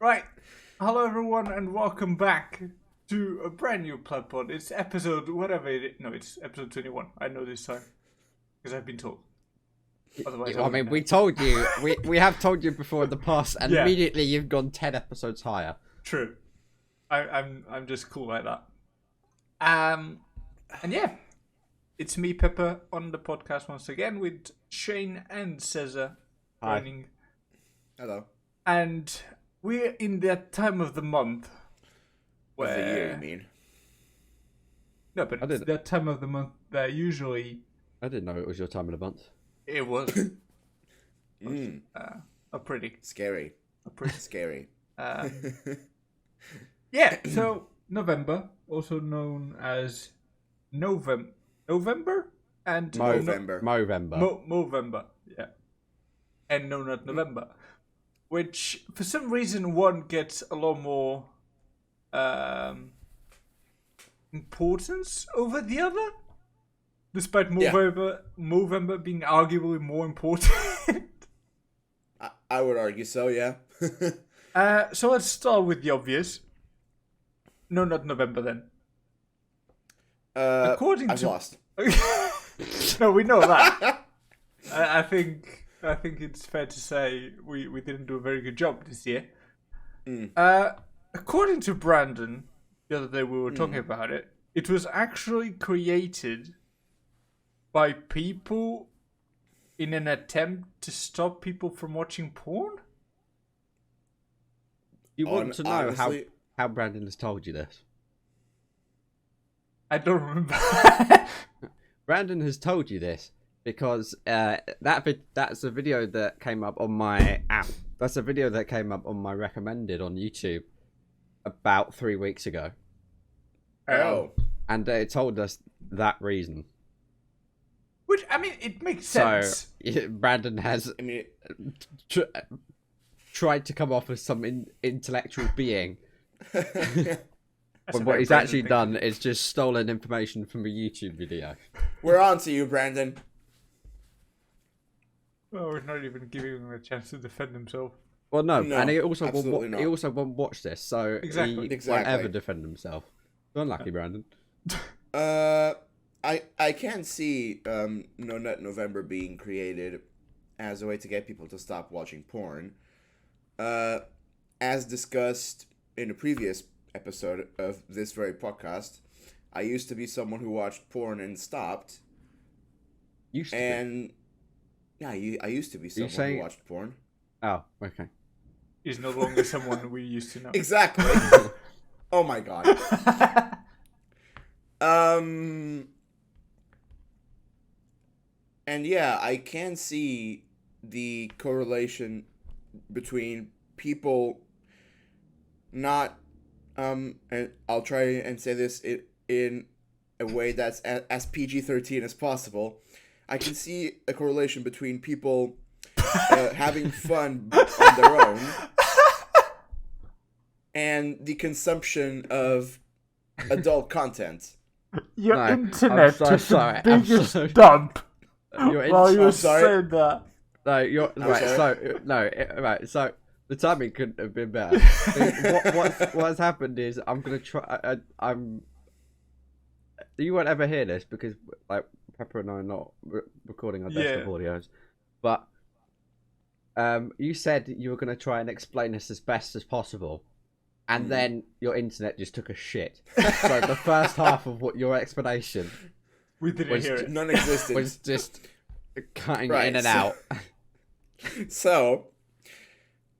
Right. Hello, everyone, and welcome back to a brand new Pleb Pod. It's episode whatever it is. No, it's episode 21. I know this time because I've been told. Otherwise, I mean, we told you. We have told you before in the past, and immediately you've gone 10 episodes higher. True. I'm just cool like that. And yeah, it's me, Pepper, on the podcast once again with Shane and César joining. Hello. And we're in that time of the month where... Of the year, you mean? No, but it's that time of the month that usually... I didn't know it was your time of the month. It was. A pretty... Scary. A pretty... Scary. Yeah, so November, also known as November and... Movember. Movember, yeah. And no, not November. Which, for some reason, one gets a lot more importance over the other. Despite Movember being arguably more important. I would argue so, yeah. So let's start with the obvious. No, not November then. According I've lost. No, we know that. I think it's fair to say we didn't do a very good job this year. According to Brandon, the other day we were talking about it, it was actually created by people in an attempt to stop people from watching porn? You want to know honestly, how Brandon has told you this? I don't remember. Brandon has told you this because that's a video that came up on my app. That's a video that came up on my recommended on YouTube about 3 weeks ago. Oh. And it told us that reason. Which, I mean, it makes sense. So, Brandon has tried to come off as some intellectual being. But what he's actually done is just stolen information from a YouTube video. We're on to you, Brandon. Well, we're not even giving him a chance to defend himself. Well, no, and he not. also won't watch this, so he won't ever defend himself. Unlucky, Brandon. I can see No Nut November being created as a way to get people to stop watching porn. As discussed in a previous episode of this very podcast, I used to be someone who watched porn and stopped. I used to be someone who watched porn. Oh, okay. He's no longer someone we used to know. Exactly. Oh my god. And yeah, I can see the correlation between people not and I'll try and say this in a way that's as PG-13 as possible. I can see a correlation between people having fun on their own and the consumption of adult content. Your internet I'm so is sorry. the biggest dump. While you said that. No, you're right. So the timing couldn't have been better. What's happened is I'm gonna try. You won't ever hear this because like Pepper and I are not recording our desktop audios, but you said you were gonna try and explain this as best as possible, and then your internet just took a shit. So the first half of what your explanation we didn't hear it. Non-existent. was just cutting in and out. So,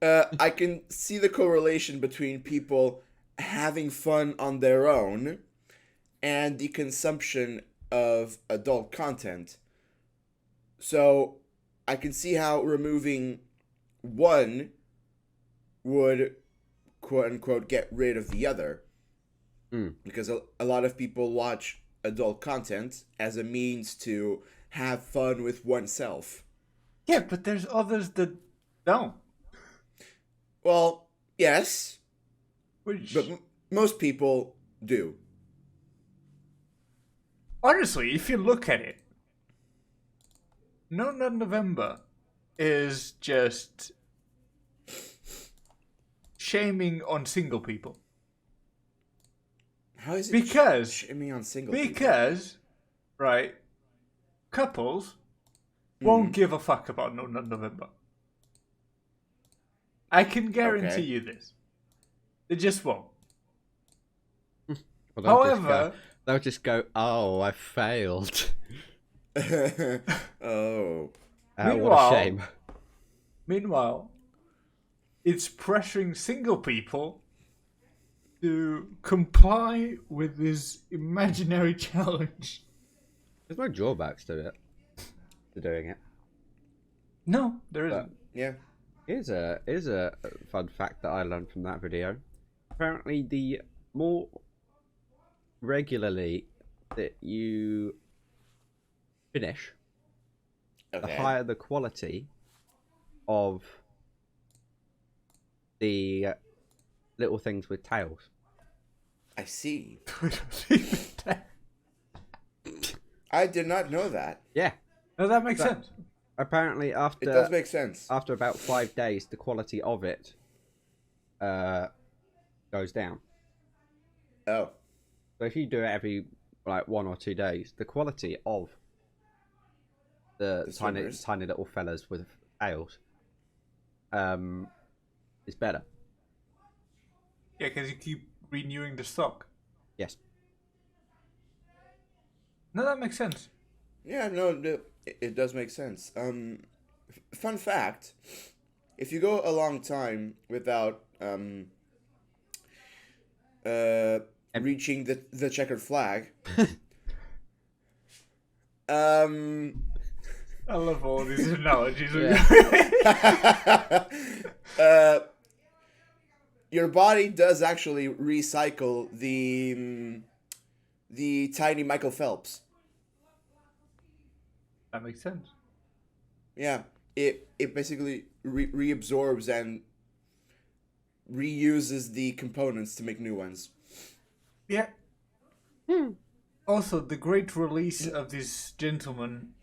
I can see the correlation between people having fun on their own and the consumption of adult content. So, I can see how removing one would, quote-unquote, get rid of the other. Because a lot of people watch adult content as a means to have fun with oneself. Yeah, but there's others that don't. Well, yes, but most people do. Honestly, if you look at it, No Nut November is just shaming on single people. How is it Because shaming on single people? Because, right, couples won't give a fuck about November. I can guarantee you this. They just won't. Well, However, they'll just go, oh, I failed. Oh. What a shame. Meanwhile, it's pressuring single people to comply with this imaginary challenge. There's no drawbacks to it. To doing it. No, there isn't. Yeah. Here's a fun fact that I learned from that video. Apparently, the more regularly that you finish, the higher the quality of the little things with tails. I see. I did not know that. Yeah. No, that makes sense. Apparently, It does make sense. after about 5 days, the quality of it goes down. Oh. So if you do it every 1 or 2 days, the quality of the tiny little fellas with tails is better. Yeah, because you keep renewing the stock. Yes. No, that makes sense. Yeah, no, it does make sense. Fun fact, if you go a long time without reaching the checkered flag, I love all these analogies. Your body does actually recycle the tiny Michael Phelps. That makes sense. Yeah, it basically reabsorbs and reuses the components to make new ones. Yeah. Also, the great release of this gentleman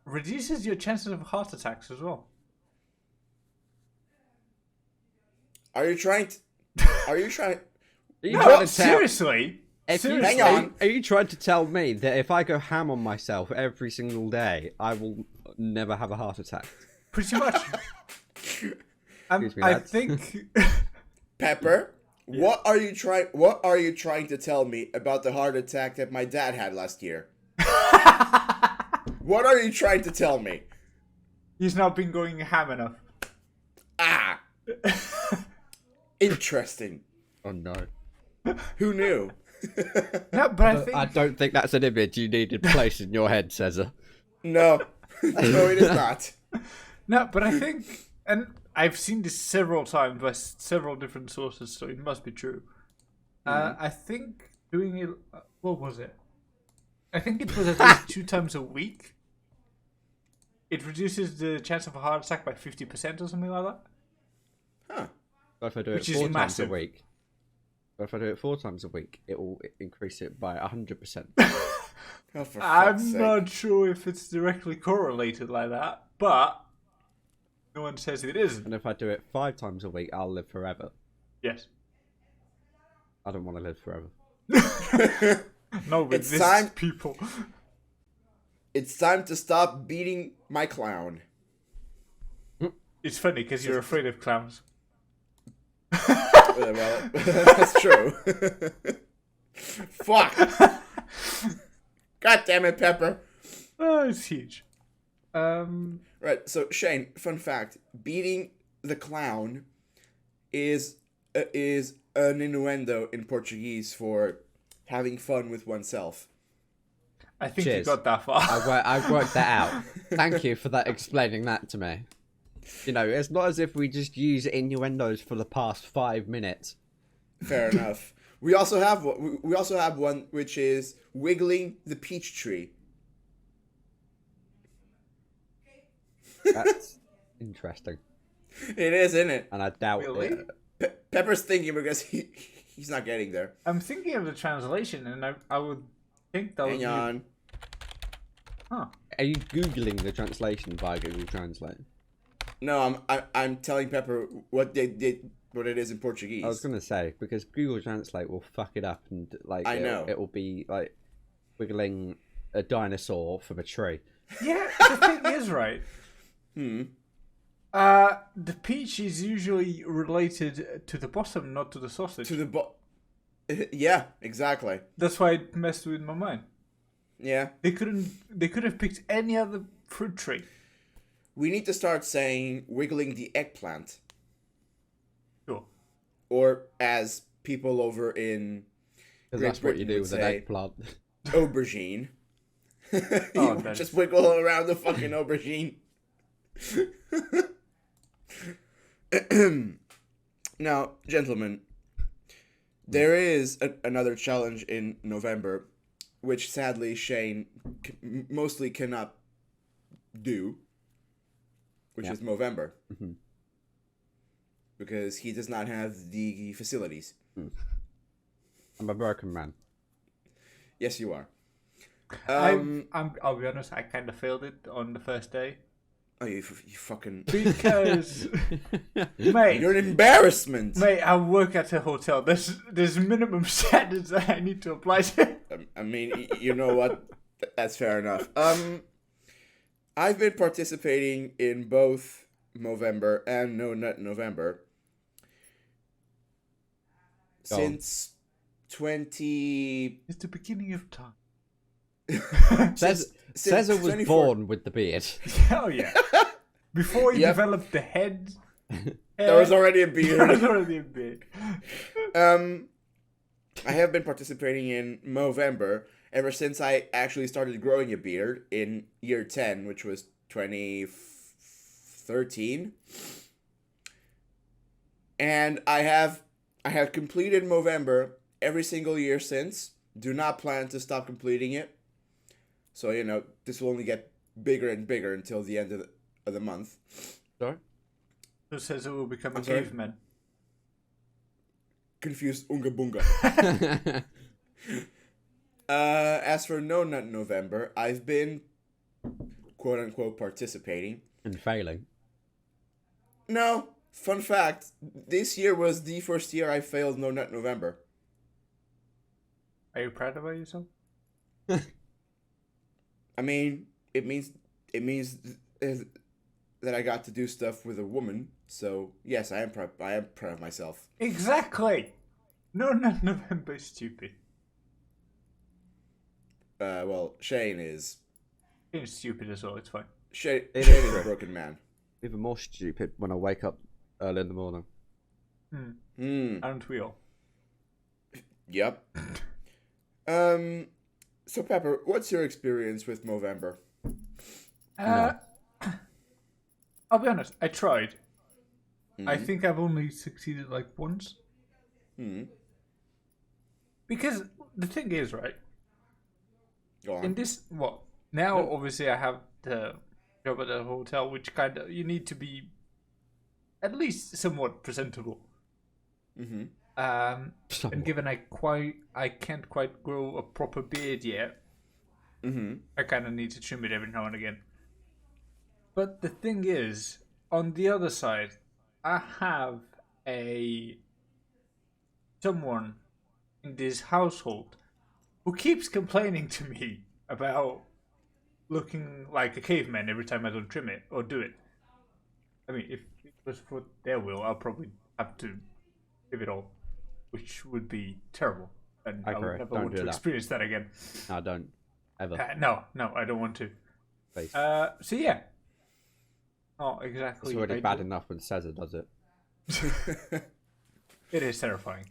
reduces your chances of heart attacks as well. Are you trying? No, seriously. Hang on. Are you trying to tell me that if I go ham on myself every single day, I will never have a heart attack? Pretty much. Excuse me, I lads. think. Pepper, what are you trying to tell me about the heart attack that my dad had last year? What are you trying to tell me? He's not been going ham enough. Ah. Interesting. Oh no. Who knew? No, but I don't think that's an image you needed placed in your head, César. No. No, it is not. No, but I think, and I've seen this several times by several different sources, so it must be true. I think doing it. What was it? I think it was at least 2 times a week. It reduces the chance of a heart attack by 50% or something like that. Huh. So if I do it Which is 4 times a massive. week, but if I do it 4 times a week, it will increase it by 100%. Oh, for fuck's I'm sake. not sure if it's directly correlated like that, but no one says it isn't. And if I do it 5 times a week, I'll live forever. Yes. I don't want to live forever. No, with It's this time- people. It's time to stop beating my clown. It's funny because you're afraid of clowns. Well, that's true. Fuck. God damn it, Pepper. Oh, it's huge. Right, so Shane, fun fact: beating the clown is an innuendo in Portuguese for having fun with oneself. I think you Cheers. got that far. I've worked that out. Thank you for explaining that to me. You know, it's not as if we just use innuendos for the past 5 minutes. Fair enough. We also have one which is wiggling the peach tree. That's interesting. It is, isn't it? And I doubt Really? it. Pepper's thinking because he's not getting there. I'm thinking of the translation, and I would think that would Hang be... on. Huh. Are you Googling the translation via Google Translate? No, I'm telling Pepper what they what it is in Portuguese. I was going to say, because Google Translate will fuck it up and like it will be like wiggling a dinosaur from a tree. Yeah, the thing is, right? The peach is usually related to the bottom, not to the sausage. Yeah, exactly. That's why it messed with my mind. Yeah. They could have picked any other fruit tree. We need to start saying wiggling the eggplant. Sure. Or as people over in Because that's what you do with an eggplant. Aubergine. Oh, just wiggle around the fucking aubergine. Now, gentlemen, there is another challenge in November, which sadly Shane mostly cannot do, which is Movember. Mm-hmm. Because he does not have the facilities. I'm a broken man. Yes, you are. I'll be honest, I kind of failed it on the first day. Oh, you fucking... Because, mate... You're an embarrassment! Mate, I work at a hotel. There's minimum standards that I need to apply to. I mean, you know what? That's fair enough. I've been participating in both Movember and No Nut November since 20... It's the beginning of time. César was born with the beard. Oh yeah. Before he developed the head, there was already a beard. I have been participating in Movember ever since I actually started growing a beard in year 10, which was 2013. And I have completed Movember every single year since. Do not plan to stop completing it. So, this will only get bigger and bigger until the end of the month. Sorry? Who says it will become a caveman? Confused Unga Bunga. As for No Nut November, I've been, quote unquote, participating. And failing. No. Fun fact. This year was the first year I failed No Nut November. Are you proud about yourself? I mean, it means that I got to do stuff with a woman. So yes, I am proud of myself. Exactly. No, November is stupid. Well, Shane is. It's stupid as well. It's fine. Shane is a broken man. Even more stupid when I wake up early in the morning. Aren't we all? Yep. So Pepper, what's your experience with Movember? I'll be honest. I tried. I think I've only succeeded like once. Because the thing is, right? Go on. In this, now obviously I have the job at a hotel, which kind of you need to be at least somewhat presentable. And given I can't quite grow a proper beard yet, I kind of need to trim it every now and again. But the thing is, on the other side, I have someone in this household who keeps complaining to me about looking like a caveman every time I don't trim it or do it. I mean, if it was for their will, I'll probably have to give it all, which would be terrible. And I would never want to experience that again. No, don't. Ever. No, I don't want to. Please. So yeah. Oh, exactly. It's already bad enough when César does it. It is terrifying.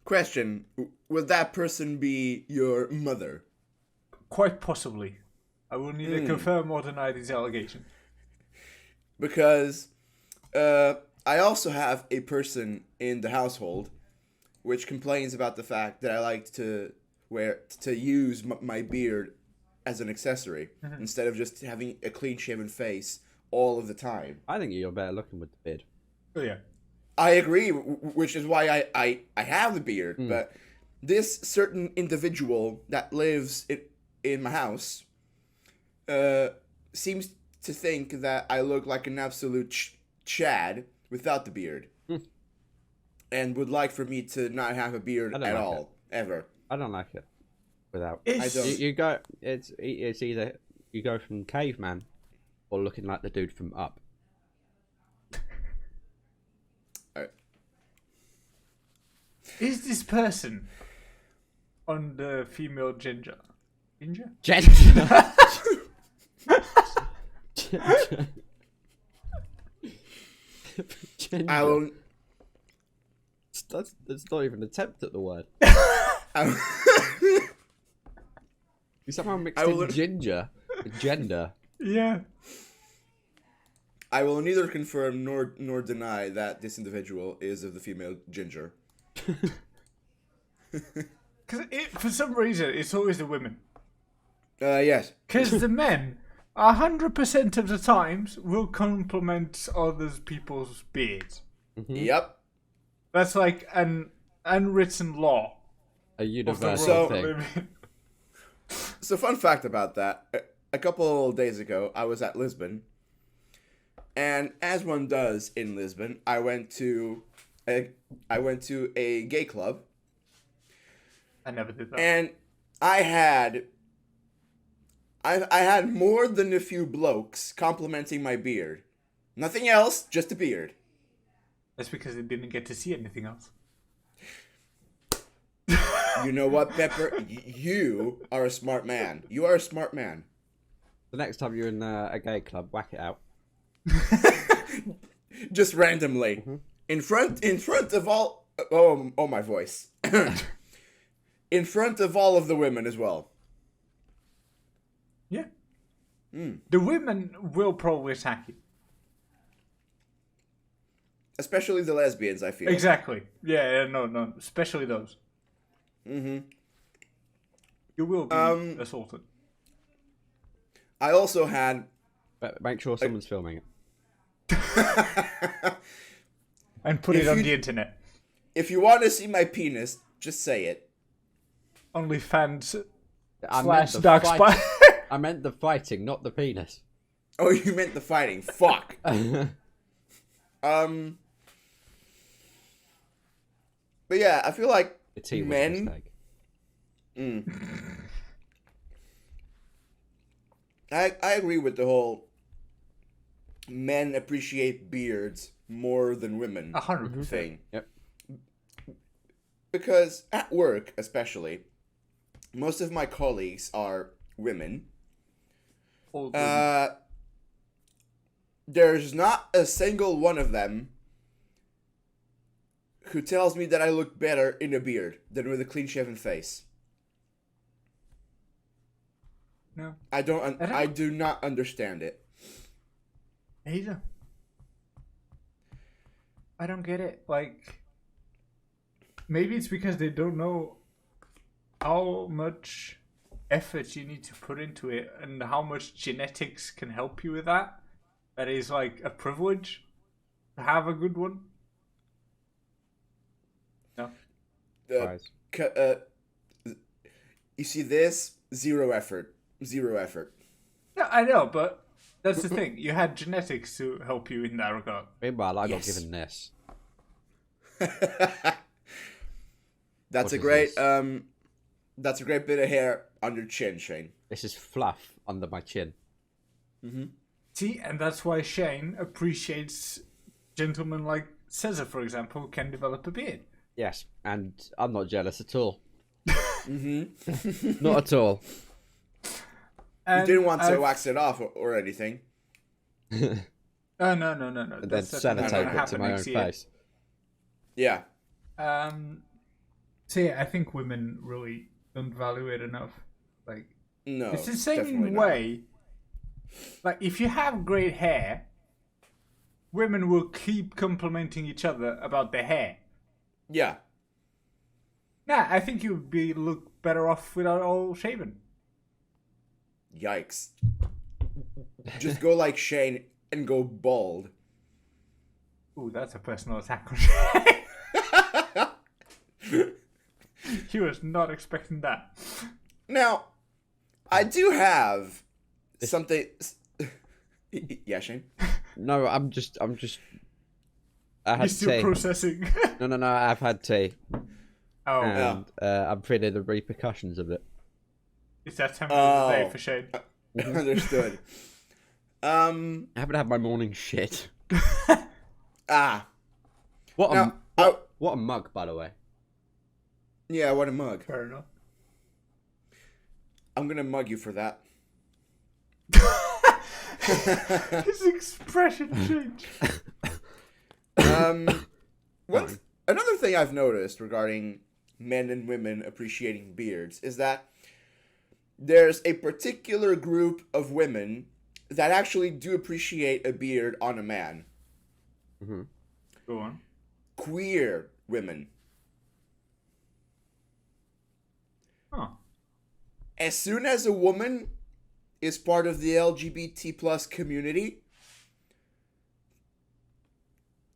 Question: would that person be your mother? Quite possibly. I will neither confirm or deny these allegations. Because I also have a person in the household which complains about the fact that I like to use my beard as an accessory instead of just having a clean-shaven face all of the time. I think you're better looking with the beard. Oh yeah. I agree, which is why I have the beard. But this certain individual that lives in my house seems to think that I look like an absolute Chad without the beard. and would like for me to not have a beard I don't at like all, ever. I don't like it without. I don't. You go. It's either you go from caveman or looking like the dude from Up. Is this person on the female ginger? Ginger? Ginger. Ginger. I will. That's not even an attempt at the word. You somehow mixed in ginger with gender. Yeah. I will neither confirm nor deny that this individual is of the female ginger. Because for some reason, it's always the women. Yes. Because the men, 100% of the times, will compliment others people's beards. Mm-hmm. Yep. That's like an unwritten law. A of the universal world we thing. live in. So, fun fact about that. A couple days ago, I was at Lisbon. And as one does in Lisbon, I went to a gay club. I never did that. And I had more than a few blokes complimenting my beard. Nothing else, just a beard. That's because they didn't get to see anything else. You know what, Pepper? You are a smart man. You are a smart man. The next time you're in a gay club, whack it out. Just randomly. Mm-hmm. In front of all... Oh, my voice. In front of all of the women as well. Yeah. The women will probably attack you. Especially the lesbians, I feel. Exactly. Yeah, no. Especially those. Mm-hmm. You will be assaulted. I also had... But make sure someone's filming it. And put it on the internet. If you want to see my penis, just say it. OnlyFans / I Dark Spy. I meant the fighting, not the penis. Oh, you meant the fighting. Fuck. But yeah, I feel like The T was a men... mistake. I agree with the whole men appreciate beards more than women 100%. thing. Yep. Because at work, especially, most of my colleagues are women. There's not a single one of them who tells me that I look better in a beard than with a clean-shaven face. No. I do not understand it. Either. I don't get it. Like, maybe it's because they don't know how much effort you need to put into it and how much genetics can help you with that. That is like a privilege to have a good one. No. You see this? Zero effort. Yeah, I know, but that's the thing. You had genetics to help you in that regard. Meanwhile, I got Yes. given this. That's What a is great this? that's a great bit of hair on your chin, Shane. This is fluff under my chin. See, and that's why Shane appreciates gentlemen like César, for example, who can develop a beard. Yes, and I'm not jealous at all. Not at all. And You didn't want to wax it off or anything. No. And then That's definitely not gonna sellotape it to happen my own next year. face. Yeah. So yeah, I think women really don't value it enough. Like, No. it's the same definitely not. way. Like, if you have great hair, women will keep complimenting each other about their hair. Yeah. Nah, I think you'd look better off without all shaven. Yikes. Just go like Shane and go bald. Ooh, that's a personal attack on Shane. He was not expecting that. Now, I do have something. Yeah, Shane. No, I'm just I had You're still tea. processing. No, I've had tea. Oh, And I'm feeling the repercussions of it. it's that time of the day for Shane. Understood. I haven't had my morning shit. What a mug, by the way. Yeah, what a mug. Fair enough. I'm gonna mug you for that. His expression changed. Another thing I've noticed regarding men and women appreciating beards is that there's a particular group of women that actually do appreciate a beard on a man. Mm-hmm. Go on. Queer women. Huh. As soon as a woman is part of the LGBT plus community,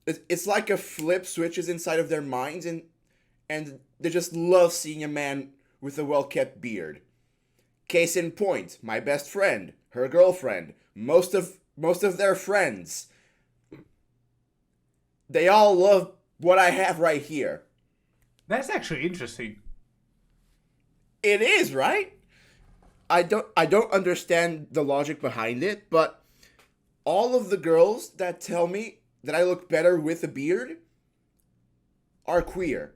it's like a flip switches inside of their minds, and they just love seeing a man with a well-kept beard. Case in point, my best friend, her girlfriend, most of their friends, they all love what I have right here. That's actually interesting. It is, right? I don't understand the logic behind it, but all of the girls that tell me that I look better with a beard are queer.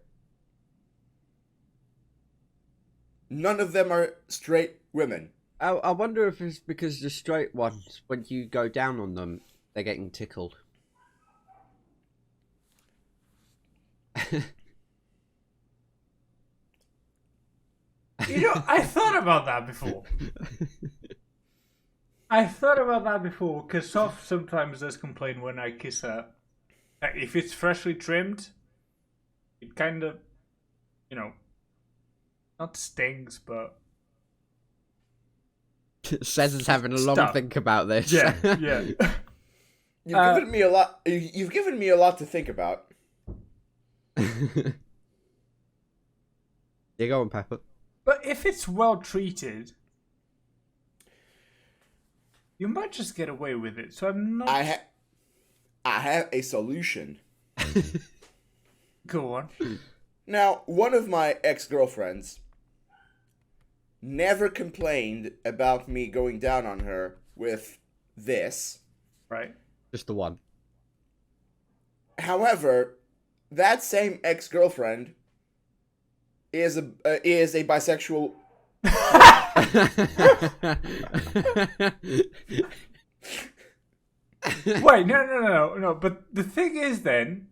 None of them are straight women. I wonder if it's because the straight ones, when you go down on them, they're getting tickled. You know, I thought about that before. Because Soph sometimes does complain when I kiss her. If it's freshly trimmed, it kind of, you know, not stings, but... César's having a long think about this. Yeah. You've given me a lot. You've given me a lot to think about. You go on, Pepper. But if it's well treated, you might just get away with it. So I'm not... I have a solution. Go on. Now, one of my ex-girlfriends never complained about me going down on her with this. Right. Just the one. However, that same ex-girlfriend is a bisexual. Wait, no. But the thing is, then,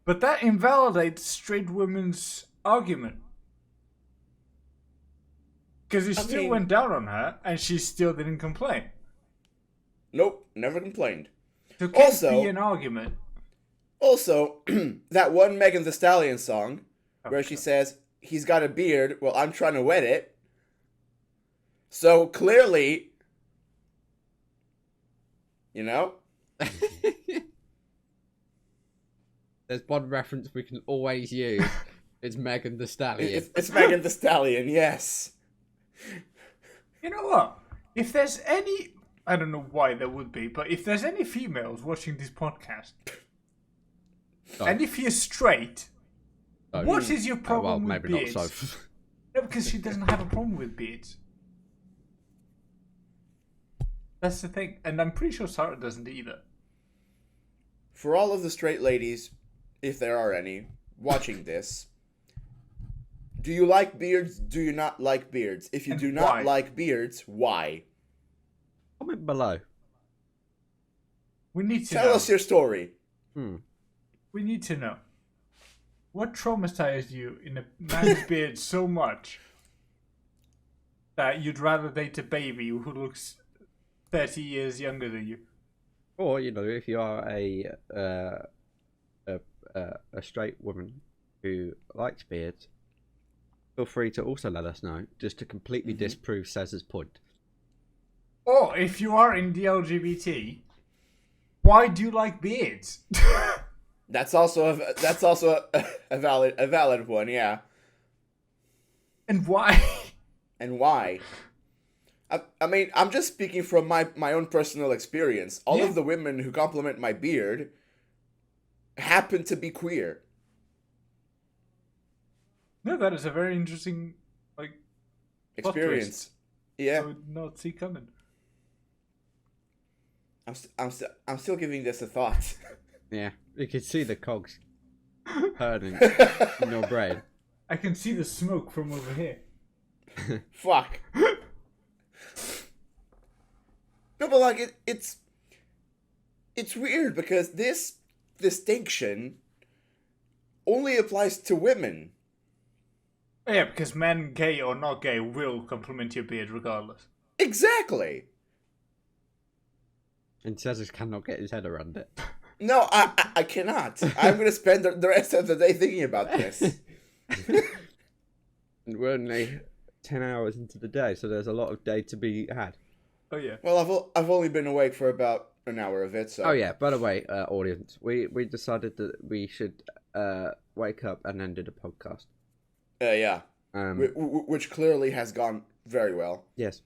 but that invalidates straight women's argument, because he still went down on her, and she still didn't complain. Nope, never complained. So it can't be an argument. Also, that one Megan Thee Stallion song where she says, he's got a beard, well, I'm trying to wet it. So clearly, you know? There's one reference we can always use. It's Megan Thee Stallion. It's Megan Thee Stallion, yes. You know what? If there's any... I don't know why there would be, but if there's any females watching this podcast... And if you're straight, what is your problem with beards? Not so. No, because she doesn't have a problem with beards. That's the thing. And I'm pretty sure Sarah doesn't either. For all of the straight ladies, if there are any, watching this, do you like beards? Do you not like beards? If you do not like beards, why? Comment below. We need to Tell us your story. We need to know. What traumatized you in a man's beard so much that you'd rather date a baby who looks 30 years younger than you? Or, you know, if you are a straight woman who likes beards, feel free to also let us know, just to completely disprove César's point. Or if you are in the LGBT, why do you like beards? That's also a valid one, yeah. And why? And why? I mean, I'm just speaking from my own personal experience. All of the women who compliment my beard happen to be queer. No, that is a very interesting Experience. Yeah. I would not see coming. I'm still giving this a thought. Yeah, you can see the cogs turning in your brain. I can see the smoke from over here. Fuck. No, but like it's weird because this distinction only applies to women. Yeah, because men, gay or not gay, will compliment your beard regardless. Exactly. And César cannot get his head around it. No, I cannot. I'm going to spend the rest of the day thinking about this. And we're only 10 hours into the day, so there's a lot of day to be had. Oh yeah. Well, I've only been awake for about an hour of it, so... Oh yeah, by the way, audience, we decided that we should wake up and then do the podcast. Yeah. Which clearly has gone very well. Yes.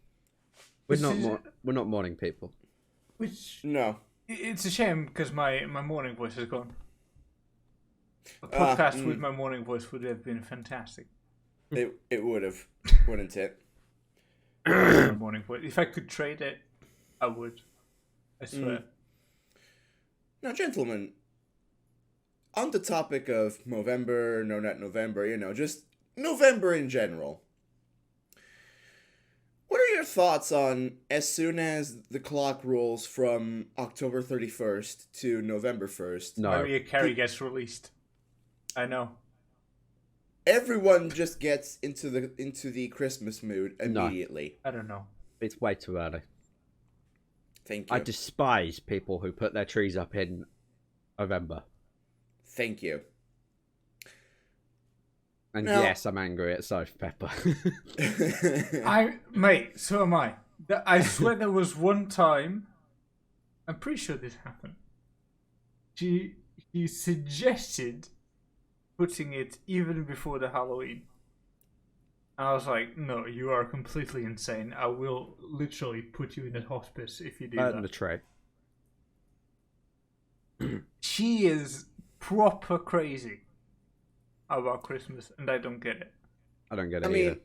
We're not morning people. No. It's a shame because my morning voice is gone. A podcast with my morning voice would have been fantastic. It would have, wouldn't it? My morning voice. If I could trade it, I would. I swear. Now, gentlemen, on the topic of Movember, no, not November, just November in general. What are your thoughts on as soon as the clock rolls from October 31st to November 1st? No. Mariah Carey gets released. I know. Everyone just gets into the Christmas mood immediately. I don't know. It's way too early. Thank you. I despise people who put their trees up in November. Thank you. And yes, I'm angry at Salt Pepper. Mate, so am I. I swear there was one time, I'm pretty sure this happened. She suggested putting it even before the Halloween. And I was like, no, you are completely insane. I will literally put you in a hospice if you do that. Burn the tray. She is proper crazy about Christmas, and I don't get it. I don't get it either.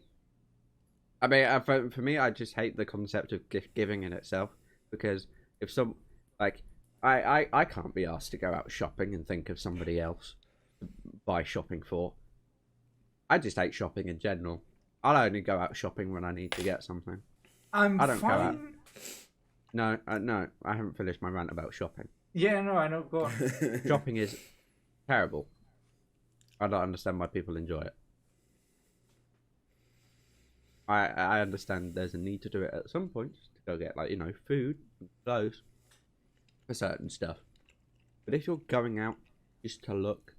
I mean, for me, I just hate the concept of gift giving in itself, because if I can't be asked to go out shopping and think of somebody else to buy shopping for. I just hate shopping in general. I'll only go out shopping when I need to get something. I don't go out. No, I haven't finished my rant about shopping. Yeah, no, I know. Go on. Shopping is terrible. I don't understand why people enjoy it. I understand there's a need to do it at some point, just to go get food and clothes for certain stuff. But if you're going out just to look,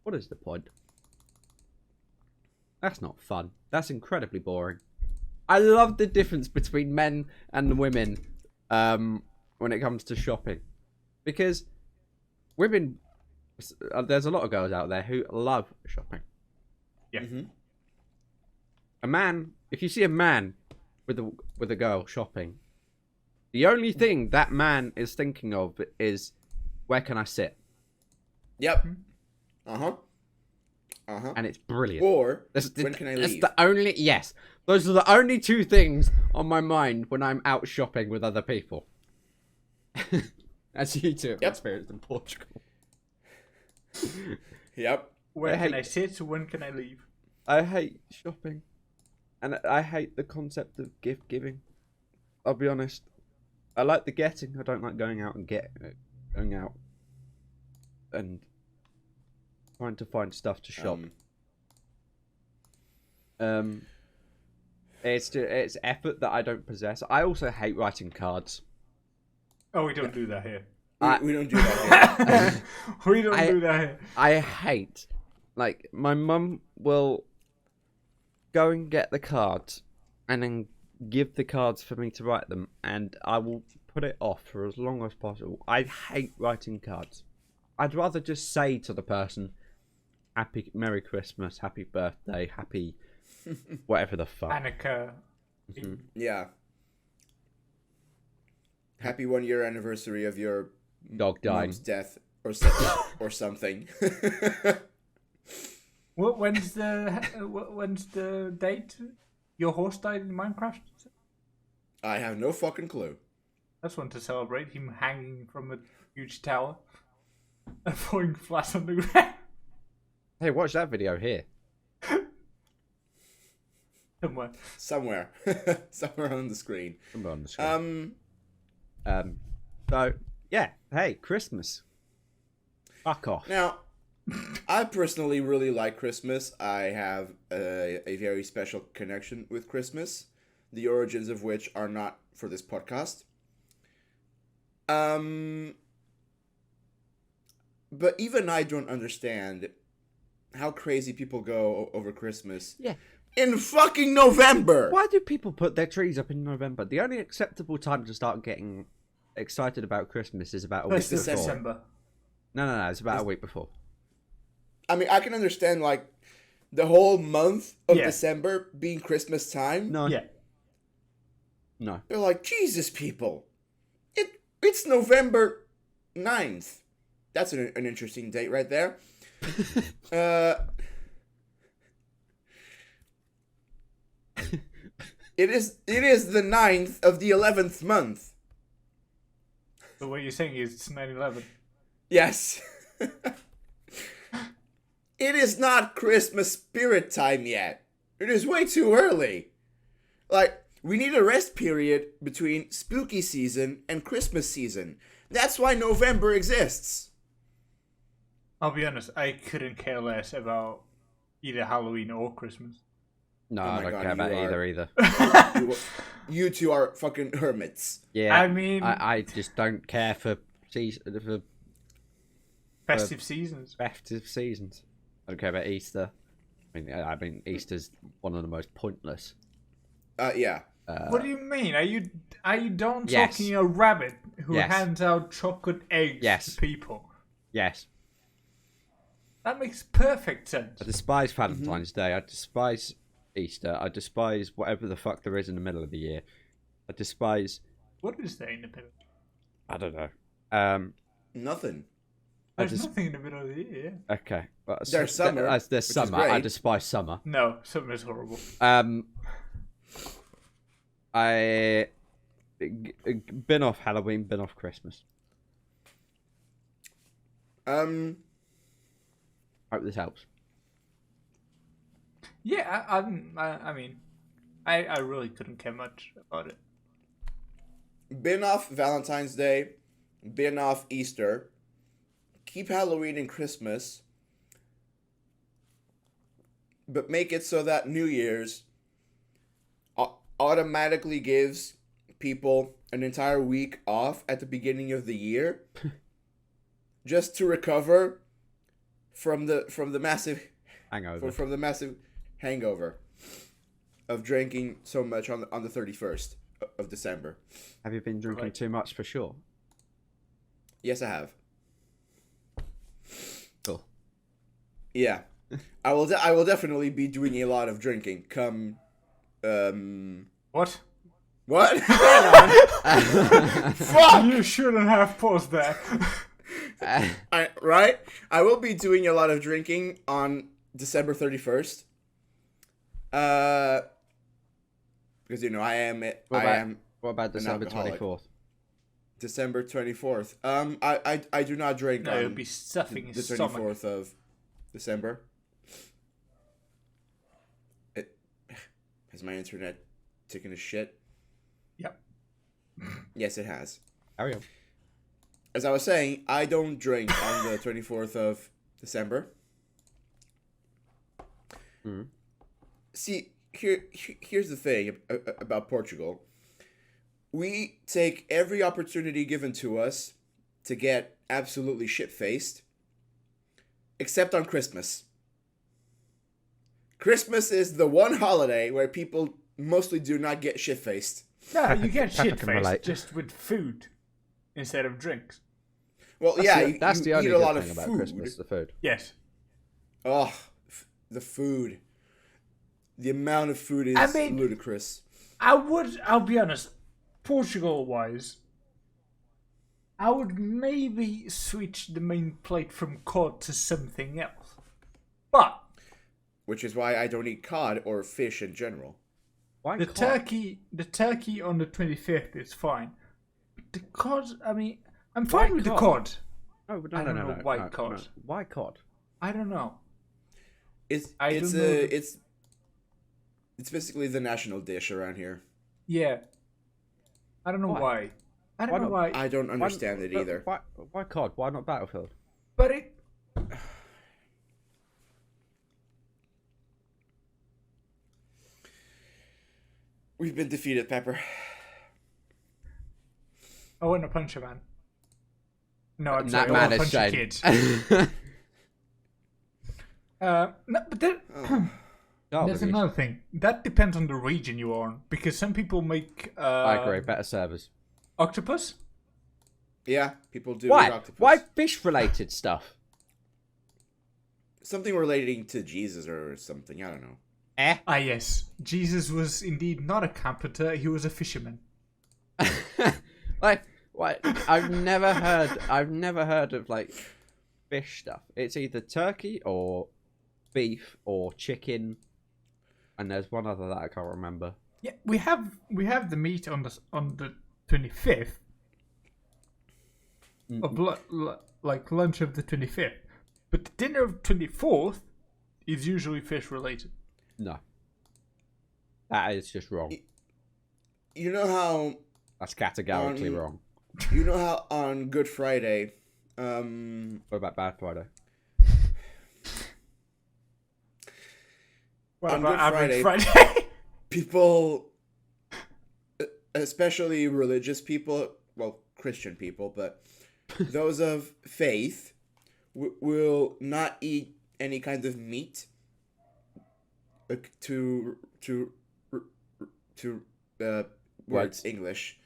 what is the point? That's not fun. That's incredibly boring. I love the difference between men and women when it comes to shopping, because women, there's a lot of girls out there who love shopping. Yeah. Mm-hmm. A man, if you see a man with a girl shopping, the only thing that man is thinking of is, where can I sit? Yep. Uh-huh. And it's brilliant. Or, when can I leave? Those are the only two things on my mind when I'm out shopping with other people. As you two have experienced in Portugal. Yep. Where can I sit? When can I leave? I hate shopping. And I hate the concept of gift giving. I'll be honest. I like the getting. I don't like going out and trying to find stuff to shop. It's effort that I don't possess. I also hate writing cards. Oh, we don't do that here. We don't do that here. We don't do that here. I hate, my mum will go and get the cards and then give the cards for me to write them, and I will put it off for as long as possible. I hate writing cards. I'd rather just say to the person, Merry Christmas, Happy Birthday, Happy whatever the fuck. Hanukkah. Yeah. Happy 1 year anniversary of your Dog dying. mom's death or something. When's the date? Your horse died in Minecraft? I have no fucking clue. That's one to celebrate. Him hanging from a huge tower and falling flat on the ground. Hey, watch that video here. Somewhere. Somewhere on the screen. Somewhere on the screen. So yeah, hey, Christmas. Fuck off. Now, I personally really like Christmas. I have a very special connection with Christmas, the origins of which are not for this podcast. But even I don't understand how crazy people go over Christmas. Yeah. In fucking November! Why do people put their trees up in November? The only acceptable time to start getting excited about Christmas is about a week First before. of December. No, it's about a week before. I mean, I can understand, like, the whole month of December being Christmas time. No. Yeah. No. They're like, Jesus, people. It's November 9th. That's an interesting date right there. It is the 9th of the 11th month. So what you're saying is it's 9/11. Yes. It is not Christmas spirit time yet. It is way too early. Like, we need a rest period between spooky season and Christmas season. That's why November exists. I'll be honest, I couldn't care less about either Halloween or Christmas. No, Oh I my don't God, care about you either. You two are fucking hermits. Yeah, I mean, I just don't care for festive seasons. festive seasons. I don't care about Easter. I mean, Easter's one of the most pointless. Yeah. What do you mean? Are you don't Yes. talking a rabbit who Yes. hands out chocolate eggs Yes. to people? Yes. That makes perfect sense. I despise Valentine's Day. I despise Easter. I despise whatever the fuck there is in the middle of the year. I despise... What is there in the middle? I don't know. Nothing. There's nothing in the middle of the year. Okay. Well, There's summer, There's which is summer. I great. despise summer. No, summer's horrible. I been off Halloween, been off Christmas. Hope this helps. Yeah, I mean, I really couldn't care much about it. Been off Valentine's Day. Been off Easter. Keep Halloween and Christmas. But make it so that New Year's automatically gives people an entire week off at the beginning of the year. Just to recover from the massive Hangover. from the massive hangover of drinking so much on the 31st of December. Have you been drinking Right. too much for sure? Yes, I have. Cool. Yeah, I will definitely be doing a lot of drinking. Come, What? what? Fuck! You shouldn't have paused there. Right? I will be doing a lot of drinking on December 31st. Because I am What about December alcoholic. 24th? December 24th. I do not drink No, on it'll be stuffing the his stomach. 24th of December. Has my internet taken a shit? Yep. Yes, it has. Carry on. As I was saying, I don't drink on the 24th of December. Mm. See, here's the thing about Portugal. We take every opportunity given to us to get absolutely shit-faced, except on Christmas. Christmas is the one holiday where people mostly do not get shit-faced. No, you get Pepper shit can faced relate. just with food instead of drinks. Well, That's you the only eat a good lot thing of about food. Christmas, the food. Yes. Oh, the food. The amount of food is I mean- ludicrous. I'll be honest, Portugal-wise, I would maybe switch the main plate from cod to something else. But... Which is why I don't eat cod or fish in general. Why The cod? turkey on the 25th is fine. But the cod, I mean, I'm fine with the cod. No, I don't know why cod. No. Why cod? I don't know. It's basically the national dish around here. Yeah. I don't know why. I don't know why. I don't understand it either. Why cod? Why not Battlefield? But it... We've been defeated, Pepper. I want to punch a man. No, I'm That sorry. I man want is to punch a Shane. kid. No, but then... Oh, There's another thing. That depends on the region you are on. Because some people make... I agree. Better servers. Octopus? Yeah, people do. Why? Eat octopus. Why fish-related stuff? Something relating to Jesus or something. I don't know. Ah, yes. Jesus was indeed not a carpenter. He was a fisherman. Like, what? I've never heard of like fish stuff. It's either turkey or beef or chicken, and there's one other that I can't remember. Yeah, we have the meat on the 25th of like lunch of the 25th, but the dinner of 24th is usually fish related. No, that is just wrong. You know how... That's categorically wrong. You know how on Good Friday... What about Bad Friday? What on about Good average Friday, Friday? people, especially religious people, well, Christian people, but those of faith will not eat any kind of meat to words English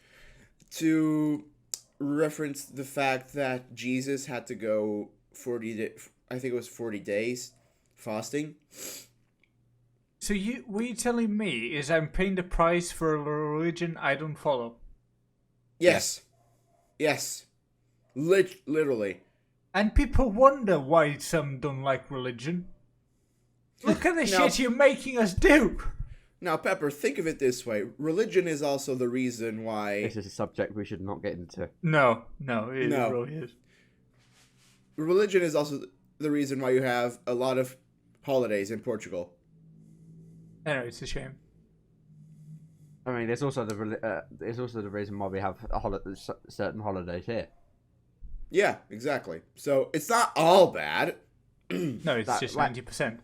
to reference the fact that Jesus had to go 40 days fasting. So what you're telling me is I'm paying the price for a religion I don't follow? Yes. Literally. And people wonder why some don't like religion. Look at the shit you're making us do! Now, Pepper, think of it this way. Religion is also the reason why... This is a subject we should not get into. No, it really is. Religion is also the reason why you have a lot of holidays in Portugal. I know, it's a shame. I mean, there's also the reason why we have certain holidays here. Yeah, exactly. So it's not all bad. No, it's just 90%.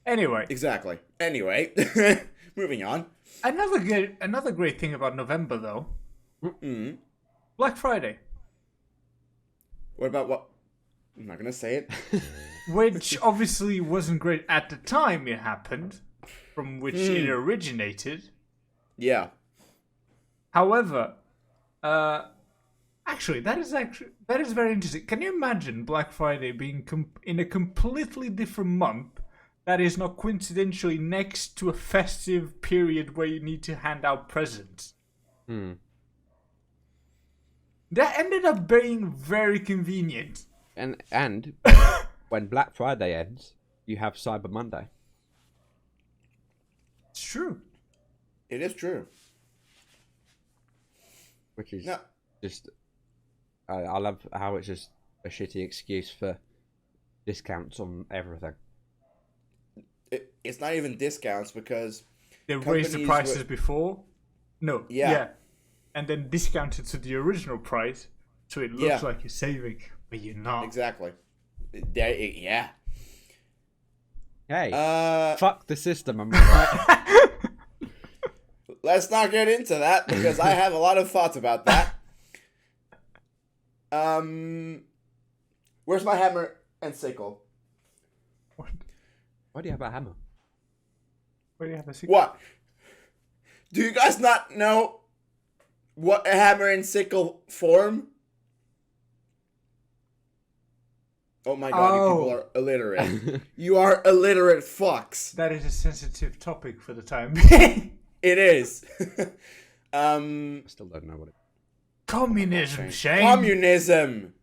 Anyway. Exactly. Anyway, moving on. Another great thing about November, though. Mm-hmm. Black Friday. What about what? I'm not gonna say it. Which obviously wasn't great at the time it happened, from which it originated. Yeah. However, actually, that is very interesting. Can you imagine Black Friday being in a completely different month that is not coincidentally next to a festive period where you need to hand out presents? That ended up being very convenient. And when Black Friday ends, you have Cyber Monday. It's true. It is true. Which is just... I love how it's just a shitty excuse for discounts on everything. It's not even discounts because... They raised the prices before. No. Yeah. And then discounted to the original price, so it looks like you're saving, but you're not. Exactly. Yeah. Hey, fuck the system, am I right? Let's not get into that because I have a lot of thoughts about that. Where's my hammer and sickle? What? Why do you have a hammer? Why do you have a sickle? What? Do you guys not know what a hammer and sickle form? Oh my god, you people are illiterate. You are illiterate fucks. That is a sensitive topic for the time being. It is. I still don't know what it. Communism, Shane. Communism.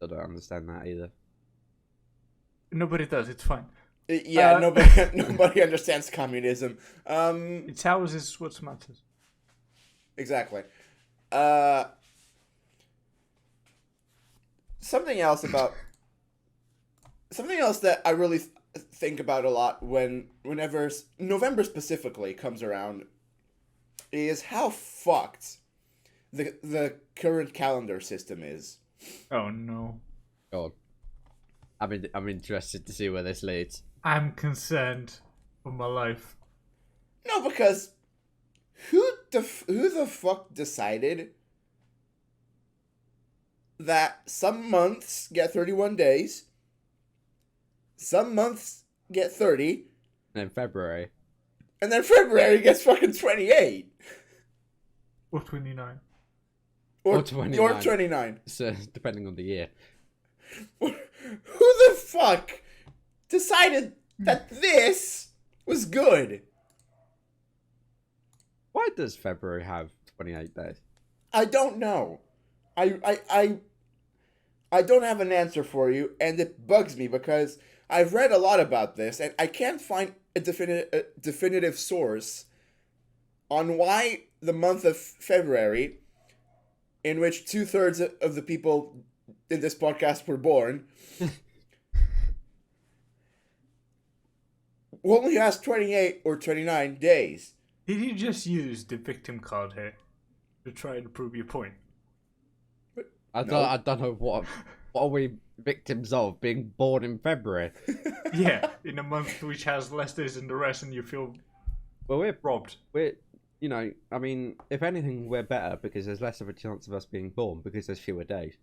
I don't understand that either. Nobody does. It's fine. Yeah, nobody understands communism. It's ours is what matters. Exactly. Something else that I really think about a lot whenever November specifically comes around is how fucked the current calendar system is. Oh no. God. I'm interested to see where this leads. I'm concerned for my life. No, because who the fuck decided that some months get 31 days, some months get 30, And then February. and then February gets fucking 28. Or 29. Or 29. Or 29. So, depending on the year. Who the fuck decided that this was good? Why does February have 28 days? I don't know. I don't have an answer for you, and it bugs me because I've read a lot about this, and I can't find a definitive source on why the month of February, in which 2/3 of the people in this podcast were born, only has 28 or 29 days. Did you just use the victim card here to try to prove your point? I don't know what are we victims of, being born in February. Yeah, in a month which has less days than the rest, and you feel Well, we're robbed. you know, I mean, if anything, we're better because there's less of a chance of us being born because there's fewer days.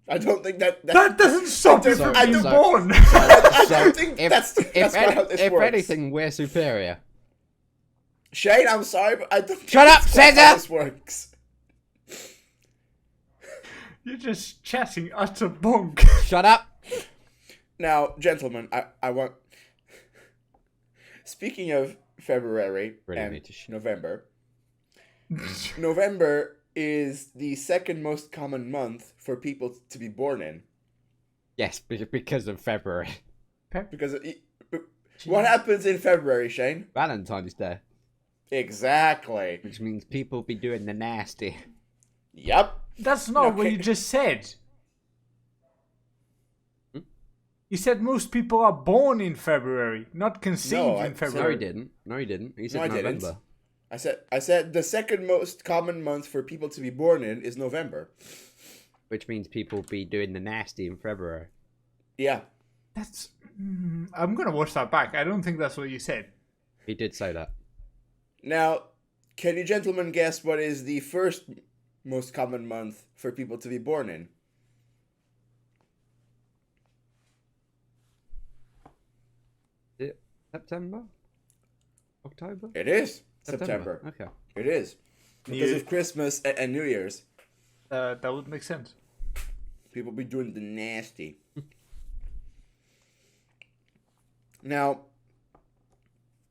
I don't think that doesn't stop you from being born. I don't think that's not how this if works. anything, we're superior. Shane, I'm sorry, but I don't think Shut up, that's quite how César! this works. You're just chatting utter bonk. Shut up! Now, gentlemen, I want. Speaking of February Really and need to November, November is the second most common month for people to be born in. Yes, because of February. Because what happens in February, Shane? Valentine's Day. Exactly. Which means people be doing the nasty. Yup. That's not Okay. what you just said. You said most people are born in February, not conceived No, in I- February. No, he didn't. He said I November. didn't. I said the second most common month for people to be born in is November. Which means people be doing the nasty in February. Yeah. That's. I'm gonna watch that back. I don't think that's what you said. He did say that. Now, can you gentlemen guess what is the first most common month for people to be born in? Is it September? October? It is September. Okay. It is. Because of Christmas and New Year's. That would make sense. People be doing the nasty. Now,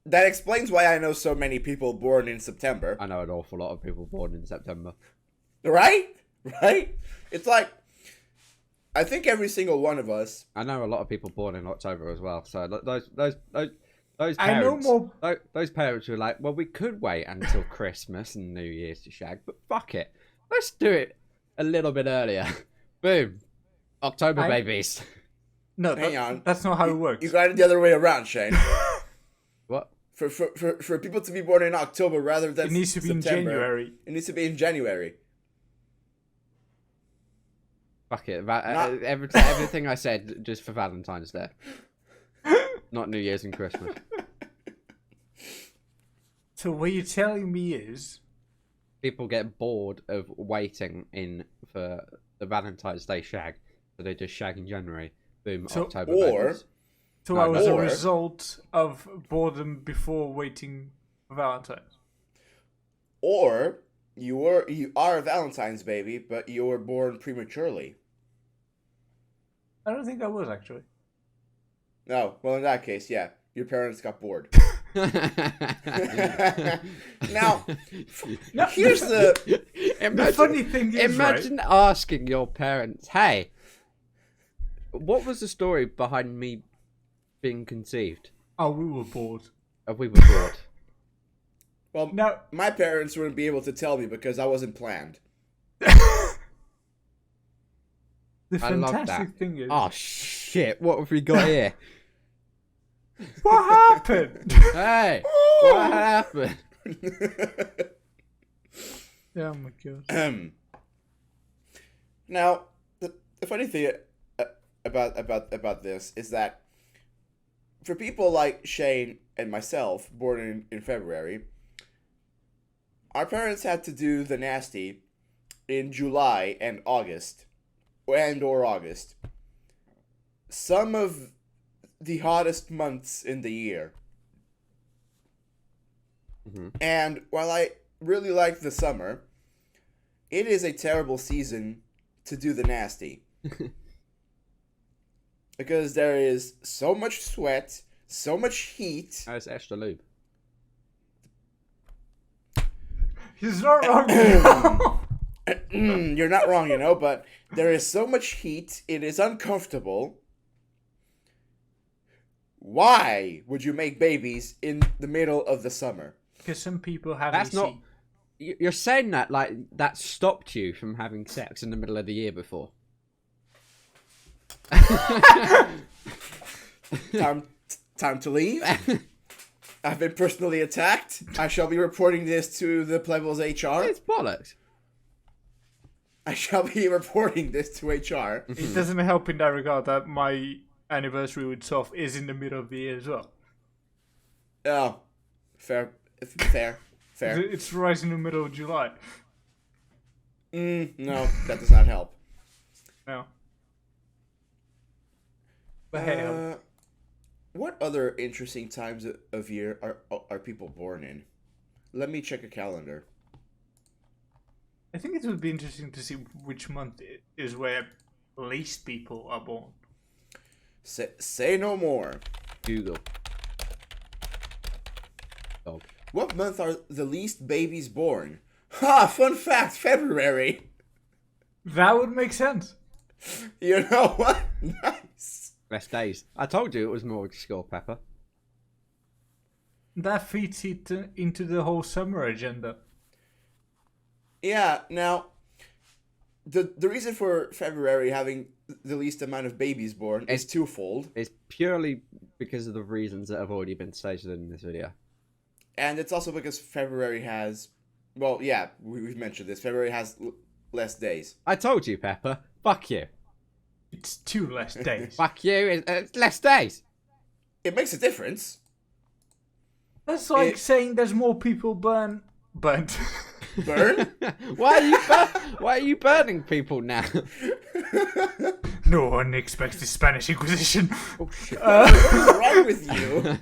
that explains why I know so many people born in September. I know an awful lot of people born in September. Right? Right? It's like, I think every single one of us. I know a lot of people born in October as well. So those parents, I know more. Those parents were like, well, we could wait until Christmas and New Year's to shag, but fuck it, let's do it a little bit earlier. Boom, October babies. No, Hang on. That's not how it works. You got it the other way around, Shane. What? For people to be born in October rather than It needs to be September, in January. It needs to be in January. Fuck it. Everything I said just for Valentine's Day, not New Year's and Christmas. So what you're telling me is, People get bored of waiting for the Valentine's Day shag, so they just shag in January. Boom, So- October. or- babies. so No, I was a or- result of boredom before waiting for Valentine's. Or you are a Valentine's baby, but you were born prematurely. I don't think I was actually. No, well in that case, yeah, your parents got bored. Now, No, here's the the funny thing is, imagine asking your parents, "Hey, what was the story behind me being conceived?" Oh, we were bored. We were bored. well, No. my parents wouldn't be able to tell me because I wasn't planned. The I love fantastic that. thing is, Oh shit! What have we got here? what happened? Hey, Oh! what happened? Oh my god. Now, the funny thing about this is that for people like Shane and myself, born in February, our parents had to do the nasty in July and August, or August. Some of the hottest months in the year. Mm-hmm. And while I really like the summer, it is a terrible season to do the nasty. Because there is so much sweat, so much heat. That's extra lube. He's not wrong. You're not wrong, you know, but there is so much heat, it is uncomfortable. Why would you make babies in the middle of the summer? Because some people have That's AC. not. You're saying that like that stopped you from having sex in the middle of the year before. Time to leave. I've been personally attacked. I shall be reporting this to the Plebels HR. It's bollocks. I shall be reporting this to HR. It doesn't help in that regard that my anniversary with Soph is in the middle of the year as well. Oh, fair. It's right in the middle of July. No, that does not help. No. But hey, What other interesting times of year are people born in? Let me check a calendar. I think it would be interesting to see which month is where least people are born. Say no more. Google. Dog. What month are the least babies born? Ha! Fun fact, February. That would make sense. You know what? Nice. Less days. I told you it was more score, Pepper. That feeds it into the whole summer agenda. Yeah, now, the reason for February having the least amount of babies born is twofold. It's purely because of the reasons that have already been stated in this video. And it's also because February has... Well, yeah, we've mentioned this. February has less days. I told you, Pepper. Fuck you. It's 2 less days. Fuck you. It's less days. It makes a difference. That's like saying there's more people burnt. Burn? Why are you burning people now? No one expects the Spanish Inquisition. Oh shit. What is wrong with you?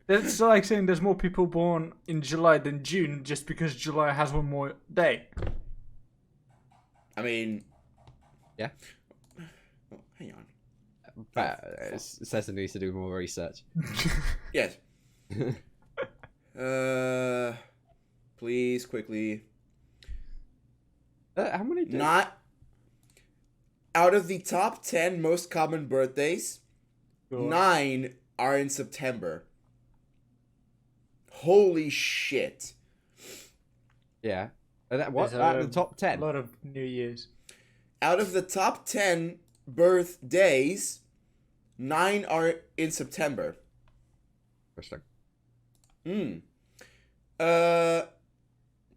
That's like saying there's more people born in July than June just because July has one more day. I mean... Yeah. Oh, hang on. But César needs to do more research. Yes. Please, quickly. How many days? Not... Out of the top 10 most common birthdays, 9 are in September. Holy shit. Yeah. What? There's Out of the top A 10? lot of New Year's. Out of the top 10 birthdays, 9 are in September. Interesting.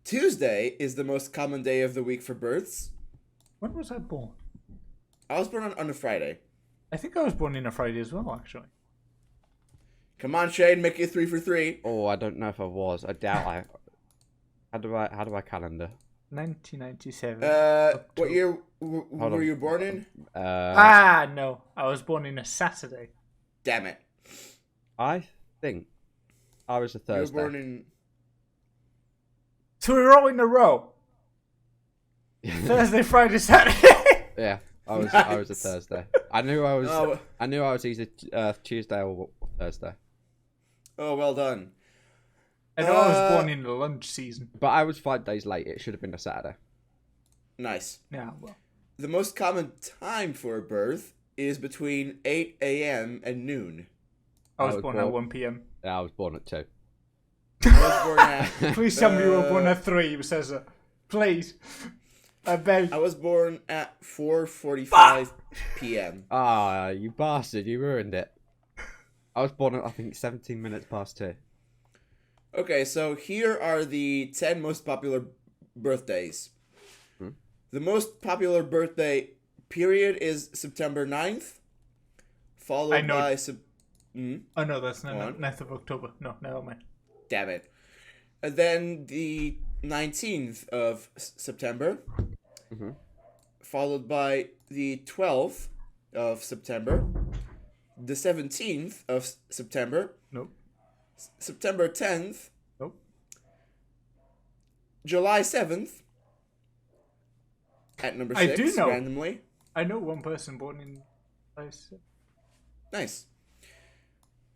Tuesday is the most common day of the week for births. When was I born? I was born on a Friday. I think I was born in a Friday as well, actually. Come on, Shane, make it 3 for 3. Oh, I don't know if I was. I doubt I... How do I calendar? 1997. What year were you born in? No. I was born in a Saturday. Damn it. I think I was a You were Thursday. born in... So we're all in a row. Thursday, Friday, Saturday. Yeah, I was a Nice. Thursday. I knew I was Oh. either Tuesday or Thursday. Oh, well done. I know I was born in the lunch season. But I was 5 days late. It should have been a Saturday. Nice. Yeah, well. The most common time for a birth is between 8 a.m. and noon. I was born at 1 p.m. Yeah, I was born at 2. I was born at... Please tell me you were born at 3, César. Please. I beg. I was born at 4:45 p.m. Ah, you bastard. You ruined it. I was born at, I think, 17 minutes past 2. Okay, so here are the 10 most popular birthdays. The most popular birthday period is September 9th, followed by... Oh, no, that's not 9th of October. No, never mind. Damn it. And then the 19th of September, followed by the 12th of September, the 17th of September, Nope. September 10th, Nope. July 7th, at number 6, I do know. randomly. I know one person born in... Nice.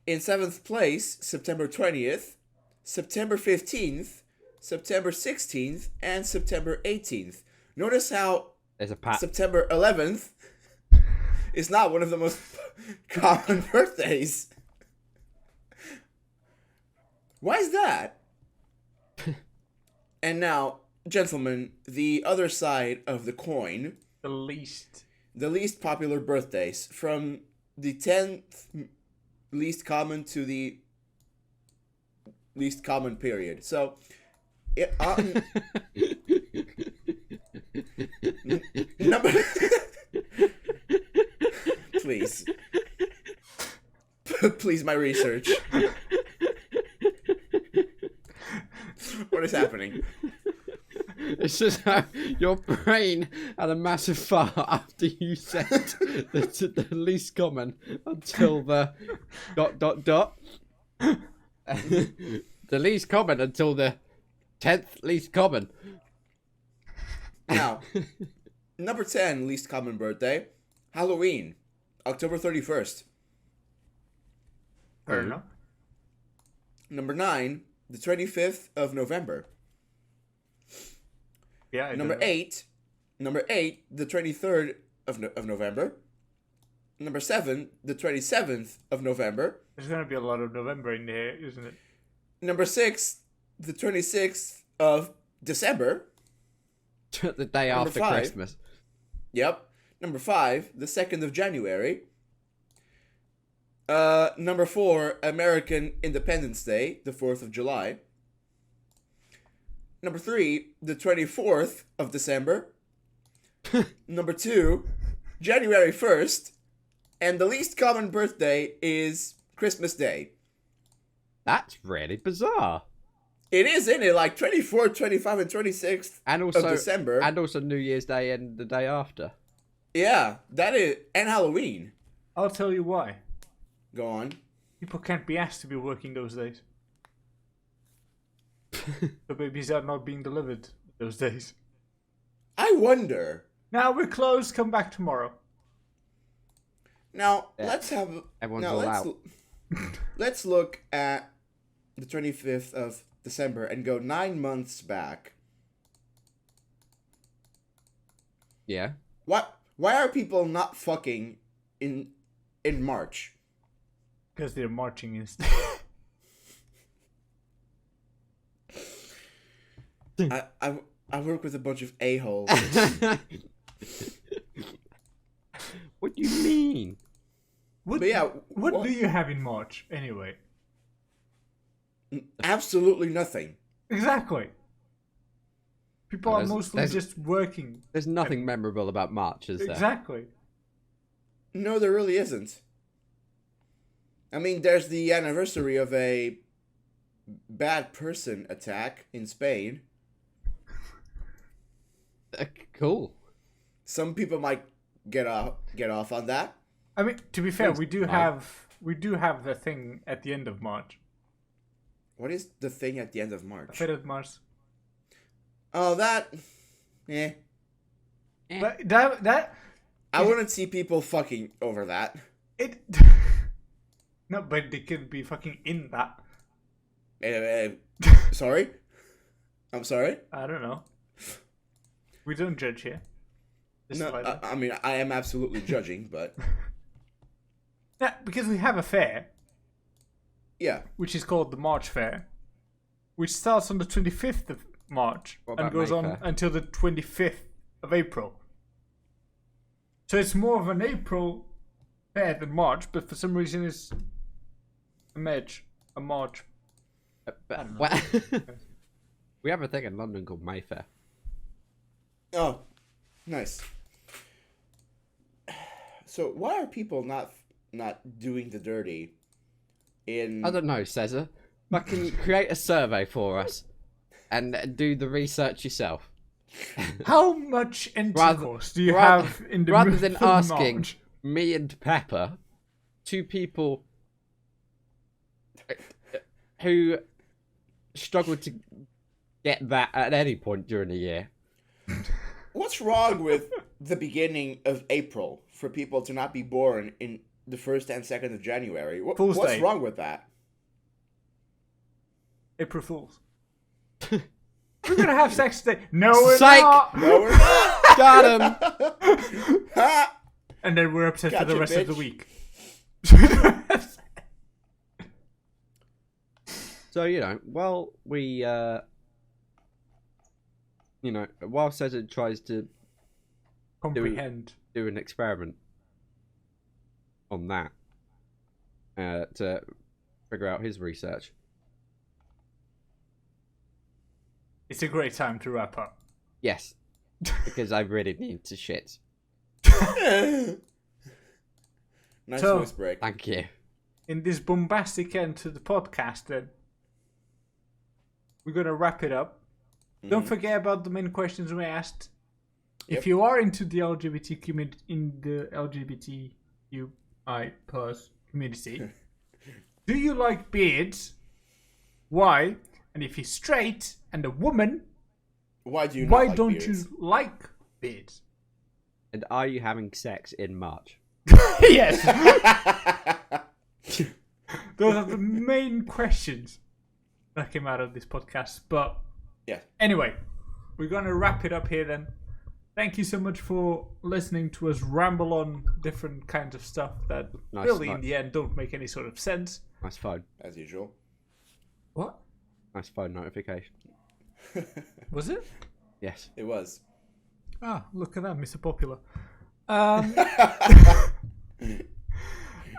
In 7th place, September 20th, September 15th, September 16th, and September 18th. Notice how There's a pat. September 11th is not one of the most common birthdays. Why is that? And now, gentlemen, the other side of the coin. The least popular birthdays. From the 10th least common to the least common period. So, number... Please. Please, my research. What is happening? It's just how your brain had a massive fart after you said the least common until the ... The least common until the 10th least common. Now, number 10 least common birthday, Halloween, October 31st. Fair enough. Number 9, the 25th of November. Yeah. Number 8, the 23rd of November. Number 7, the 27th of November. There's going to be a lot of November in there, isn't it? Number 6, the 26th of December. The day Number after 5. Christmas. Yep. Number 5, the 2nd of January. Number 4, American Independence Day, the 4th of July. Number 3, the 24th of December. Number 2, January 1st. And the least common birthday is Christmas Day. That's really bizarre. It is, isn't it? Like 24th, 25th, and 26th of December. And also New Year's Day and the day after. Yeah, that is. And Halloween. I'll tell you why. Go on. People can't be asked to be working those days. The babies are not being delivered those days. I wonder. Now we're closed. Come back tomorrow. Now, Yeah. let's have... Everyone's now, all let's, out. let's look at the 25th of December and go 9 months back. Yeah. Why are people not fucking in March? Because they're marching instead. I work with a bunch of a-holes. What do you mean? What do you have in March, anyway? Absolutely nothing. Exactly. People are mostly there's- just working. There's nothing memorable about March, is there? Exactly. No, there really isn't. I mean, there's the anniversary of a bad person attack in Spain. Cool. Some people might get off on that. I mean, to be fair, we do have the thing at the end of March. What is the thing at the end of March? Fate of Mars. Oh, that. But that I wouldn't see people fucking over that. it. No, but they could be fucking in that. Sorry? I'm sorry? I don't know. We don't judge here. No, I mean, I am absolutely judging, but... Yeah, because we have a fair. Yeah. Which is called the March Fair. Which starts on the 25th of March and goes on until the 25th of April. So it's more of an April fair than March, but for some reason it's a March. We have a thing in London called Mayfair. Oh, nice. So why are people not doing the dirty in... I don't know, César. Fucking create a survey for us and do the research yourself. How much intercourse do you have in the rather than asking March? Me and Pepper, two people who struggle to get that at any point during the year. What's wrong with the beginning of April for people to not be born in the 1st and 2nd of January? What's wrong with that? April Fools. We're gonna have sex today. No, we're Psych! not. No, we're not. Got him! And then we're upset for the Gotcha, rest of the bitch. week. So, while we, while Cesar tries to Comprehend. do an experiment on that to figure out his research. It's a great time to wrap up. Yes, because I really need to shit. Nice So- voice break. Thank you. In this bombastic end to the podcast, then we're gonna wrap it up. Don't forget about the main questions we asked. Yep. If you are into the LGBT community, in the LGBTQI plus community, do you like beards? Why? And if you're straight and a woman, Why do you? why not like don't beards? you like beards? And are you having sex in March? Yes. Those are the main questions that came out of this podcast. But Yeah. anyway, we're going to wrap it up here then. Thank you so much for listening to us ramble on different kinds of stuff that really in the end don't make any sort of sense. Nice phone. As usual. What? Nice phone notification. Was it? Yes. It was. Ah, look at that, Mr. Popular.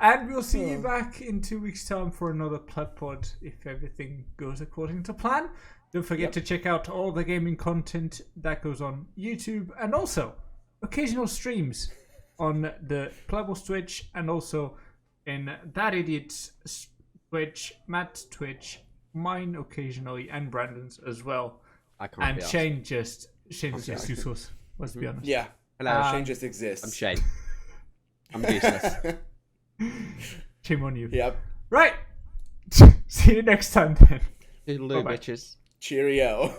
And we'll see you back in 2 weeks' time for another Pleb Pod if everything goes according to plan. Don't forget to check out all the gaming content that goes on YouTube and also occasional streams on the Plebels Twitch and also in That Idiot's Twitch, Matt's Twitch, mine occasionally, and Brandon's as well. I can't And be asked. Shane just useless. Let's be honest. Yeah. Hello. Shane just exists. I'm Shane. I'm useless. Shame on you. Yep. Right. See you next time then. Toodaloo, Bye-bye. bitches. Cheerio.